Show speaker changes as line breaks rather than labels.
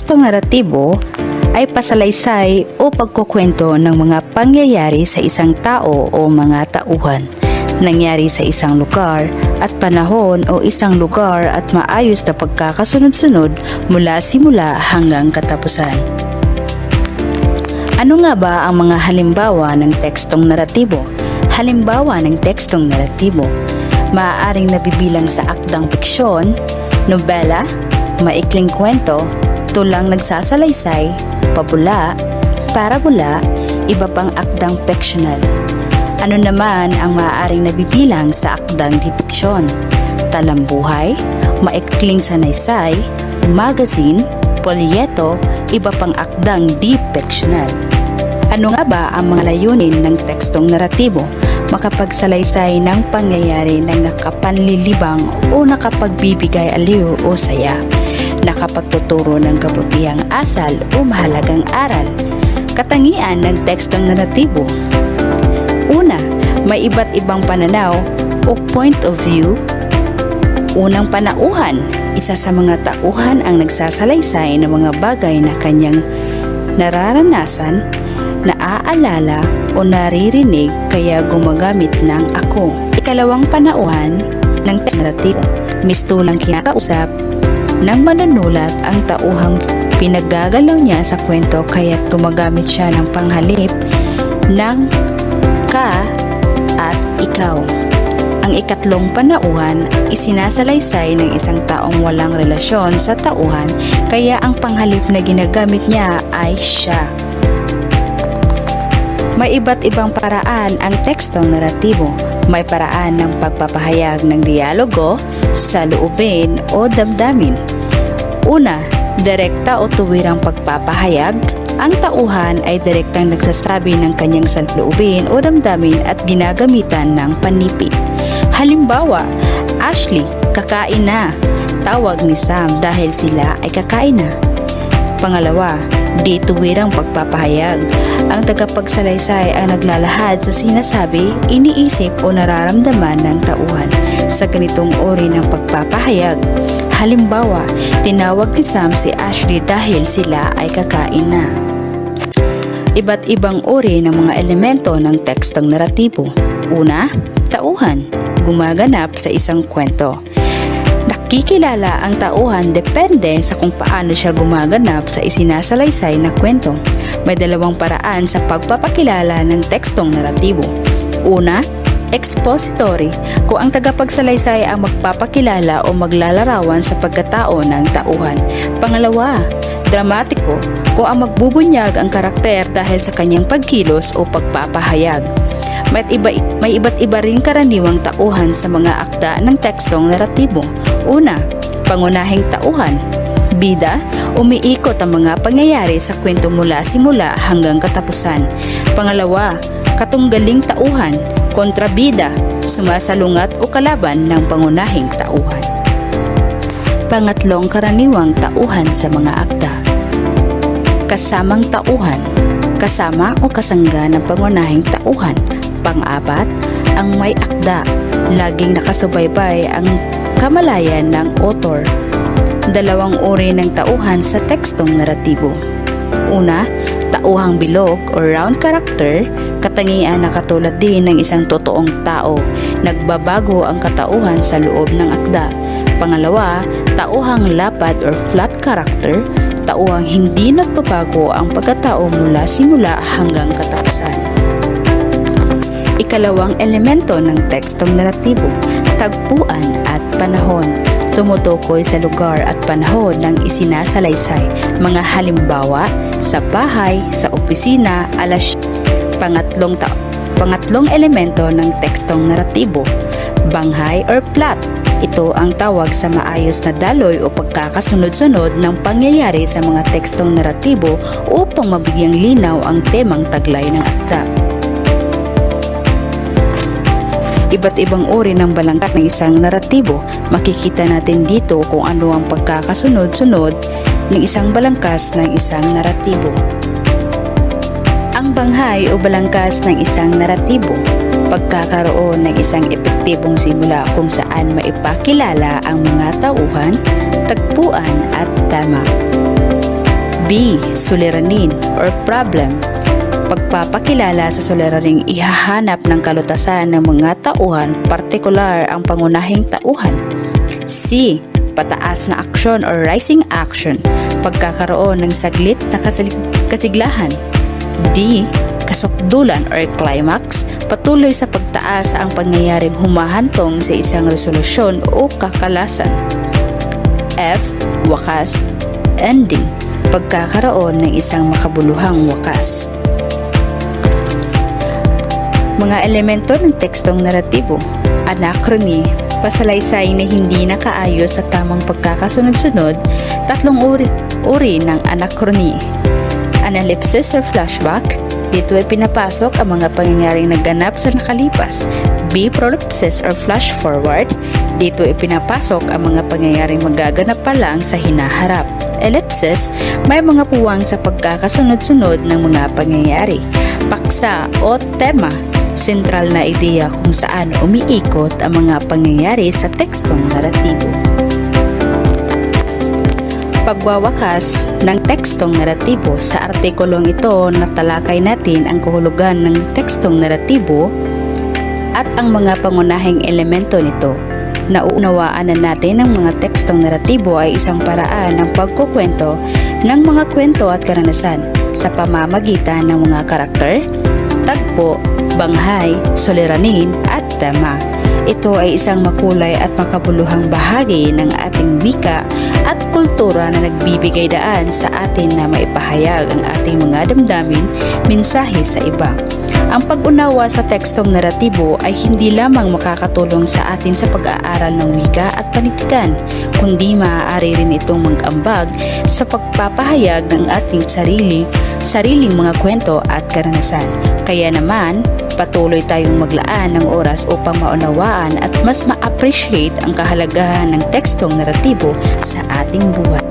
tekstong naratibo ay pasalaysay o pagkukwento ng mga pangyayari sa isang tao o mga tauhan, nangyari sa isang lugar at panahon o isang lugar at maayos na pagkakasunod-sunod mula simula hanggang katapusan. Ano nga ba ang mga halimbawa ng tekstong naratibo? Halimbawa ng tekstong naratibo, maaaring nabibilang sa akdang fiksyon, nobela, maikling kwento, tulang nagsasalaysay, pabula, parabola, iba pang akdang fiksyonal. Ano naman ang maaaring nabibilang sa akdang fiksyon? Talambuhay, maikling sanaysay, magazine, polyeto, iba pang akdang di-fiksyonal. Ano nga ba ang mga layunin ng tekstong naratibo? Makapagsalaysay ng pangyayari ng nakapanlilibang o nakapagbibigay aliw o saya, nakapagtuturo ng kabutihang asal o mahalagang aral. Katangian ng tekstong naratibo: una, may iba't ibang pananaw o point of view. Unang panauhan, isa sa mga tauhan ang nagsasalaysay ng mga bagay na kanyang nararanasan, naaalala o naririnig kaya gumagamit ng ako. Ikalawang panauhan ng tekstong naratibo, mistulang kinakausap ng manunulat ang tauhang pinaggagalaw niya sa kwento kaya't gumagamit siya ng panghalip ng ka at ikaw. Ang ikatlong panauhan, isinasalaysay ng isang taong walang relasyon sa tauhan kaya ang panghalip na ginagamit niya ay siya. May iba't ibang paraan ang tekstong naratibo. May paraan ng pagpapahayag ng dialogo, saloobin o damdamin. Una, direkta o tuwirang pagpapahayag. Ang tauhan ay direktang nagsasabi ng kanyang saloobin o damdamin at ginagamitan ng panipid. Halimbawa, Ashley, kakain na. Tawag ni Sam dahil sila ay kakain na. Pangalawa, di tuwirang pagpapahayag. Ang tagapagsalaysay ang naglalahad sa sinasabi, iniisip o nararamdaman ng tauhan sa ganitong uri ng pagpapahayag. Halimbawa, tinawag ni Sam si Ashley dahil sila ay kakain na. Iba't ibang uri ng mga elemento ng tekstong naratibo. Una, tauhan, gumaganap sa isang kwento. Nakikilala ang tauhan depende sa kung paano siya gumaganap sa isinasalaysay na kwento. May dalawang paraan sa pagpapakilala ng tekstong naratibo. Una, expository, kung ang tagapagsalaysay ang magpapakilala o maglalarawan sa pagkatao ng tauhan. Pangalawa, dramatiko, kung ang magbubunyag ang karakter dahil sa kanyang pagkilos o pagpapahayag. May iba't iba ring karaniwang tauhan sa mga akda ng tekstong naratibo. Una, pangunahing tauhan. Bida, umiikot ang mga pangyayari sa kwento mula simula hanggang katapusan. Pangalawa, katunggaling tauhan. Kontrabida, sumasalungat o kalaban ng pangunahing tauhan. Pangatlong karaniwang tauhan sa mga akda. Kasamang tauhan, kasama o kasangga ng pangunahing tauhan. Pang-apat, ang may akda, laging nakasubaybay ang kamalayan ng author. Dalawang uri ng tauhan sa tekstong naratibo. Una, tauhang bilog o round character, katangian na katulad din ng isang totoong tao. Nagbabago ang katauhan sa loob ng akda. Pangalawa, tauhang lapad or flat character, tauhang hindi nagbabago ang pagkatao mula simula hanggang katapusan. Ikalawang elemento ng tekstong naratibo, tagpuan at panahon. Tumutukoy sa lugar at panahon ng isinasalaysay. Mga halimbawa, sa bahay, sa opisina, alas. Pangatlong elemento ng tekstong naratibo, banghay or plot. Ito ang tawag sa maayos na daloy o pagkakasunod-sunod ng pangyayari sa mga tekstong naratibo upang mabigyang linaw ang temang taglay ng akda. Iba't ibang uri ng balangkas ng isang naratibo. Makikita natin dito kung ano ang pagkakasunod-sunod ng isang balangkas ng isang naratibo. Ang banghay o balangkas ng isang naratibo, pagkakaroon ng isang epektibong simula kung saan maipakilala ang mga tauhan, tagpuan at tema. B. Suliranin or problem. Pagpapakilala sa suliraning ihahanap ng kalutasan ng mga tauhan, partikular ang pangunahing tauhan. C. Pataas na aksyon or rising action. Pagkakaroon ng saglit na kasiglahan. D. Kasukdulan or climax. Patuloy sa pagtaas ang pangyayaring humahantong sa isang resolusyon o kakalasan. F. Wakas, ending. Pagkakaroon ng isang makabuluhang wakas. Mga elemento ng tekstong naratibo. Anachrony, pasalaysay na hindi nakaayos sa tamang pagkakasunod-sunod. Tatlong uri ng anachrony. Analepsis or flashback, dito ay pinapasok ang mga pangyayaring naganap sa nakalipas. B. Prolepsis or flash forward, dito ay pinapasok ang mga pangyayaring magaganap pa lang sa hinaharap. Ellipsis, may mga puwang sa pagkakasunod-sunod ng mga pangyayari. Paksa o tema, sentral na ideya kung saan umiikot ang mga pangyayari sa tekstong naratibo. Pagwawakas ng tekstong naratibo. Sa artikulong ito, natalakay natin ang kahulugan ng tekstong naratibo at ang mga pangunahing elemento nito. Nauunawaan na natin ang mga tekstong naratibo ay isang paraan ng pagkukwento ng mga kwento at karanasan sa pamamagitan ng mga karakter, tagpo, banghay, suliranin at tema. Ito ay isang makulay at makabuluhang bahagi ng ating wika at kultura na nagbibigay daan sa atin na maipahayag ang ating mga damdamin, mensahe sa iba. Ang pag-unawa sa tekstong naratibo ay hindi lamang makakatulong sa atin sa pag-aaral ng wika at panitikan, kundi maaari rin itong mag-ambag sa pagpapahayag ng ating sariling mga kwento at karanasan. Kaya naman, patuloy tayong maglaan ng oras upang maunawaan at mas ma-appreciate ang kahalagahan ng tekstong naratibo sa ating buhay.